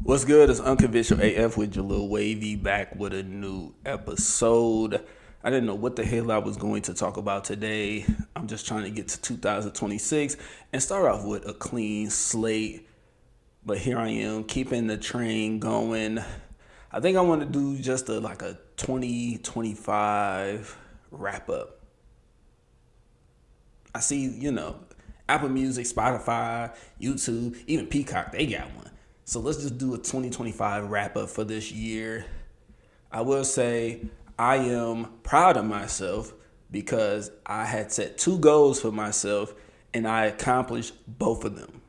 What's good? It's Unconventional AF with Jaleel Wavy back with a new episode. I didn't know what the hell I was going to talk about today. I'm just trying to get to 2026 and start off with a clean slate. But here I am, keeping the train going. I think I want to do just a 2025 wrap up. I see, Apple Music, Spotify, YouTube, even Peacock, they got one. So let's just do a 2025 wrap up for this year. I will say I am proud of myself because I had set 2 goals for myself and I accomplished both of them.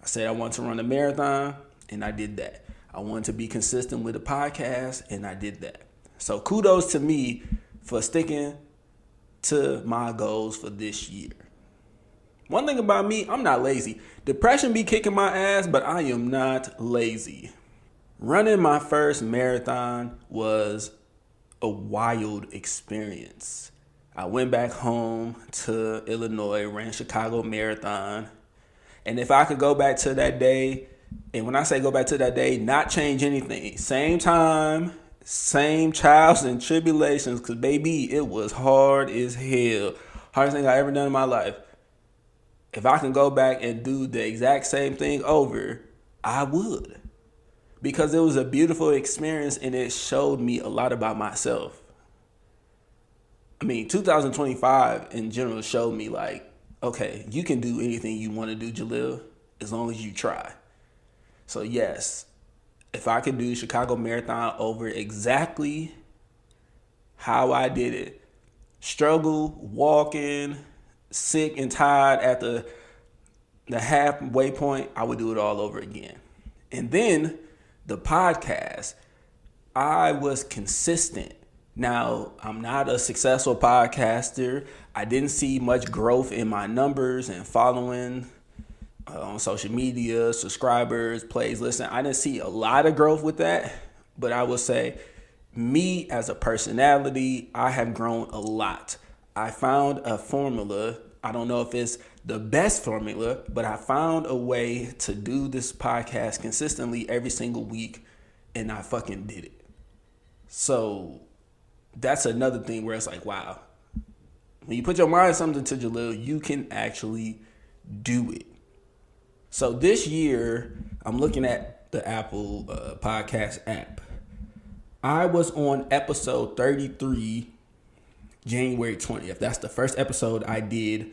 I said I wanted to run a marathon and I did that. I wanted to be consistent with the podcast and I did that. So kudos to me for sticking to my goals for this year. One thing about me, I'm not lazy. Depression be kicking my ass, but I am not lazy. Running my first marathon was a wild experience. I went back home to Illinois, ran Chicago Marathon. And if I could go back to that day, and when I say go back to that day, not change anything. Same time, same trials and tribulations, because baby, it was hard as hell. Hardest thing I ever done in my life. If I can go back and do the exact same thing over, I would. Because it was a beautiful experience and it showed me a lot about myself. 2025 in general showed me okay, you can do anything you want to do, Jaleel, as long as you try. So yes, if I could do Chicago Marathon over exactly how I did it, struggle, walking, sick and tired at the halfway point, I would do it all over again. And then the podcast, I was consistent. Now, I'm not a successful podcaster. I didn't see much growth in my numbers and following on social media, subscribers, plays, listen. I didn't see a lot of growth with that, but I will say me as a personality, I have grown a lot. I found a formula. I don't know if it's the best formula, but I found a way to do this podcast consistently every single week, and I fucking did it. So that's another thing where it's wow. When you put your mind something to Jaleel, you can actually do it. So this year, I'm looking at the Apple podcast app. I was on episode 33 January 20th. That's the first episode I did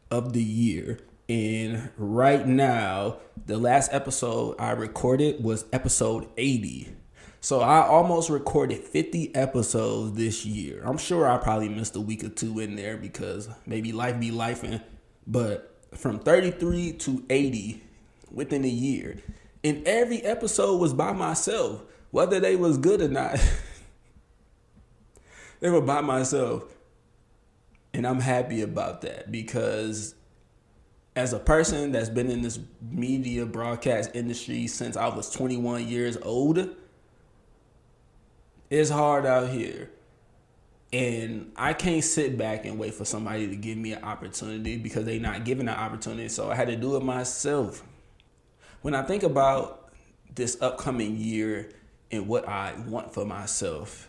of the year. And right now, the last episode I recorded was episode 80. So I almost recorded 50 episodes this year. I'm sure I probably missed a week or 2 in there because maybe life be lifing. But from 33 to 80 within a year. And every episode was by myself. Whether they was good or not, they were by myself. And I'm happy about that because as a person that's been in this media broadcast industry since I was 21 years old, it's hard out here. And I can't sit back and wait for somebody to give me an opportunity because they're not giving an opportunity. So I had to do it myself. When I think about this upcoming year and what I want for myself,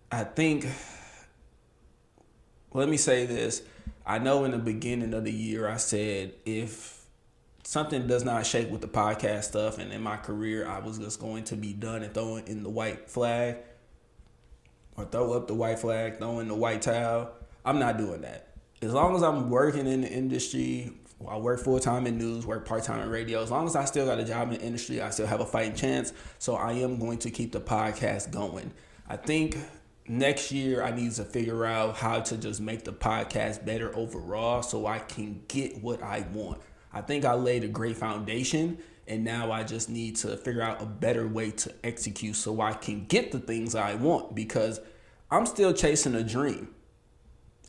I think, let me say this. I know in the beginning of the year, I said if something does not shake with the podcast stuff and in my career, I was just going to be done and throwing in the white flag or throw up the white flag, throw in the white towel. I'm not doing that. As long as I'm working in the industry, I work full-time in news, work part-time in radio. As long as I still got a job in the industry, I still have a fighting chance. So I am going to keep the podcast going. I think next year, I need to figure out how to just make the podcast better overall so I can get what I want. I think I laid a great foundation, and now I just need to figure out a better way to execute so I can get the things I want because I'm still chasing a dream.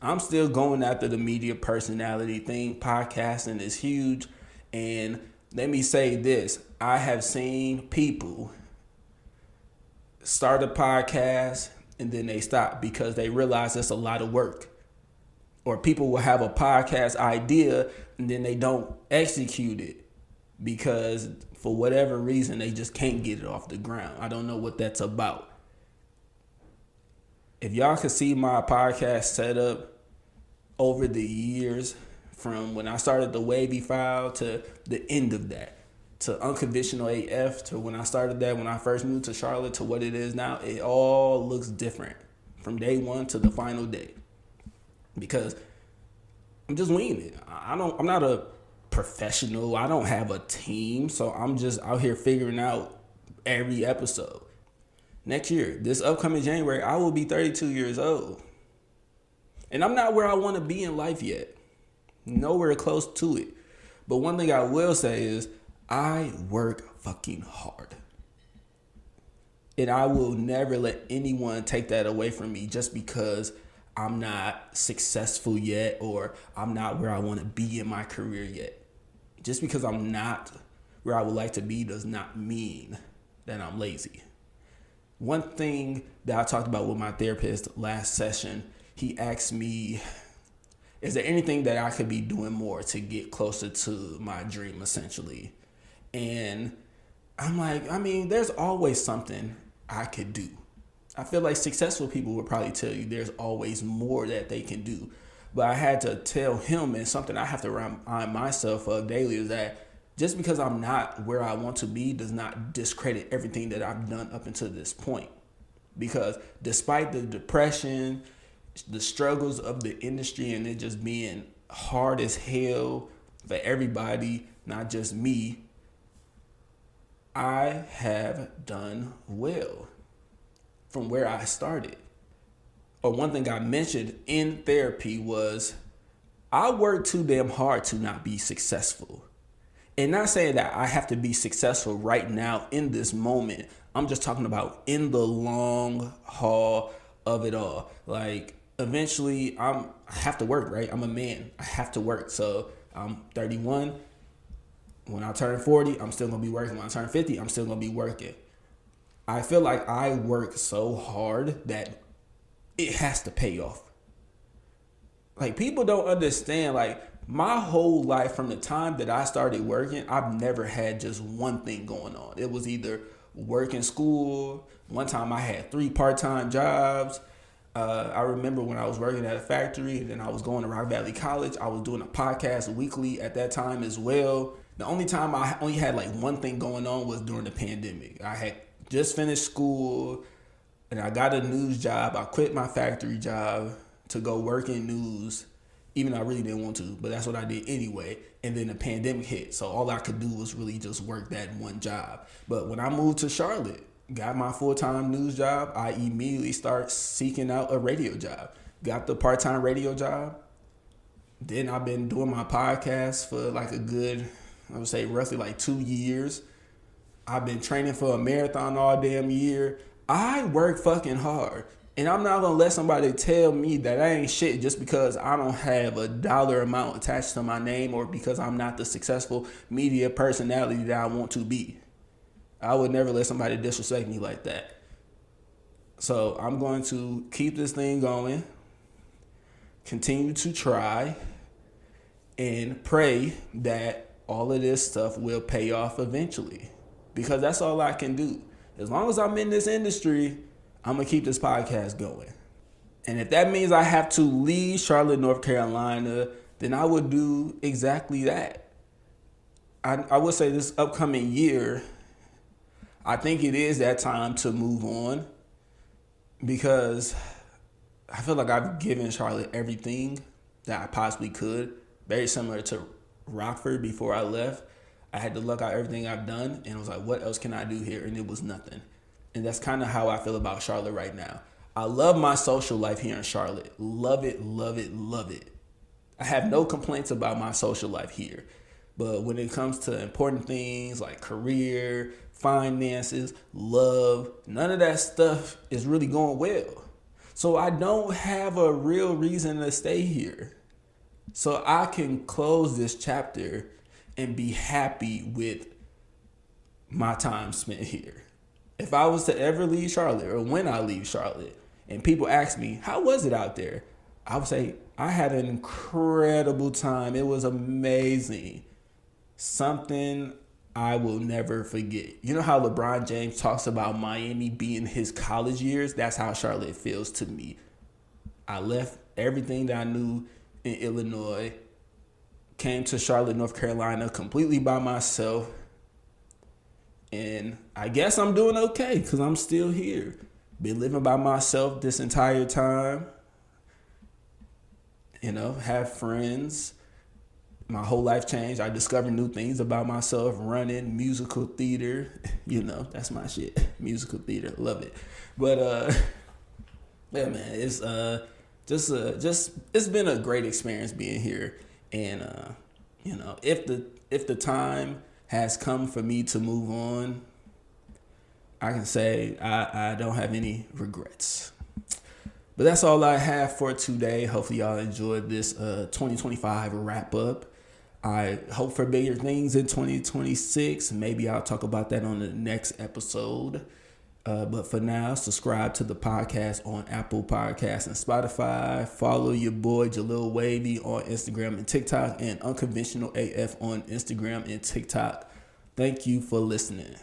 I'm still going after the media personality thing. Podcasting is huge. And let me say this. I have seen people start a podcast and then they stop because they realize it's a lot of work. Or people will have a podcast idea and then they don't execute it because for whatever reason they just can't get it off the ground. I don't know what that's about. If y'all could see my podcast setup over the years, from when I started the Wavy file to the end of that, to Unconventional AF, to when I started that, when I first moved to Charlotte, to what it is now, it all looks different from day one to the final day. Because I'm just winging it. I'm not a professional. I don't have a team. So I'm just out here figuring out every episode. Next year, this upcoming January, I will be 32 years old. And I'm not where I want to be in life yet. Nowhere close to it. But one thing I will say is I work fucking hard. And I will never let anyone take that away from me just because I'm not successful yet or I'm not where I want to be in my career yet. Just because I'm not where I would like to be does not mean that I'm lazy. One thing that I talked about with my therapist last session, he asked me, is there anything that I could be doing more to get closer to my dream, essentially? And I'm like, I mean, there's always something I could do. I feel like successful people would probably tell you there's always more that they can do. But I had to tell him, and something I have to remind myself of daily, is that just because I'm not where I want to be does not discredit everything that I've done up until this point. Because despite the depression, the struggles of the industry, and it just being hard as hell for everybody, not just me, I have done well from where I started. Or one thing I mentioned in therapy was I work too damn hard to not be successful. And not saying that I have to be successful right now in this moment. I'm just talking about in the long haul of it all. Like eventually I have to work, right? I'm a man. I have to work. So I'm 31. When I turn 40, I'm still going to be working. When I turn 50, I'm still going to be working. I feel like I work so hard that it has to pay off. Like people don't understand, like my whole life from the time that I started working, I've never had just one thing going on. It was either work in school. One time I had 3 part-time jobs. I remember when I was working at a factory and then I was going to Rock Valley College. I was doing a podcast weekly at that time as well. The only time I only had like one thing going on was during the pandemic. I had just finished school and I got a news job. I quit my factory job to go work in news, even though I really didn't want to, but that's what I did anyway. And then the pandemic hit. So all I could do was really just work that one job. But when I moved to Charlotte, got my full-time news job, I immediately start seeking out a radio job. Got the part-time radio job. Then I've been doing my podcast for like a good, I would say roughly like 2 years. I've been training for a marathon all damn year. I work fucking hard. And I'm not going to let somebody tell me that I ain't shit just because I don't have a dollar amount attached to my name or because I'm not the successful media personality that I want to be. I would never let somebody disrespect me like that. So I'm going to keep this thing going, continue to try, and pray that all of this stuff will pay off eventually. Because that's all I can do. As long as I'm in this industry, I'm going to keep this podcast going. And if that means I have to leave Charlotte, North Carolina, then I would do exactly that. I would say this upcoming year, I think it is that time to move on because I feel like I've given Charlotte everything that I possibly could. Very similar to Rockford before I left. I had to look out everything I've done and was like, what else can I do here? And it was nothing. And that's kind of how I feel about Charlotte right now. I love my social life here in Charlotte. Love it, love it, love it. I have no complaints about my social life here. But when it comes to important things like career, finances, love, none of that stuff is really going well. So I don't have a real reason to stay here. So I can close this chapter and be happy with my time spent here. If I was to ever leave Charlotte or when I leave Charlotte and people ask me, how was it out there? I would say, I had an incredible time. It was amazing. Something I will never forget. You know how LeBron James talks about Miami being his college years? That's how Charlotte feels to me. I left everything that I knew in Illinois, came to Charlotte, North Carolina completely by myself. And I guess I'm doing okay because I'm still here. Been living by myself this entire time. You know, have friends. My whole life changed. I discovered new things about myself, running, musical theater. You know, that's my shit. Musical theater, love it. But yeah, man, it's just it's been a great experience being here. And you know, if the time has come for me to move on, I can say I don't have any regrets. But that's all I have for today. Hopefully y'all enjoyed this 2025 wrap up. I hope for bigger things in 2026. Maybe I'll talk about that on the next episode. But for now, subscribe to the podcast on Apple Podcasts and Spotify. Follow your boy Jaleel Wavy on Instagram and TikTok, and Unconventional AF on Instagram and TikTok. Thank you for listening.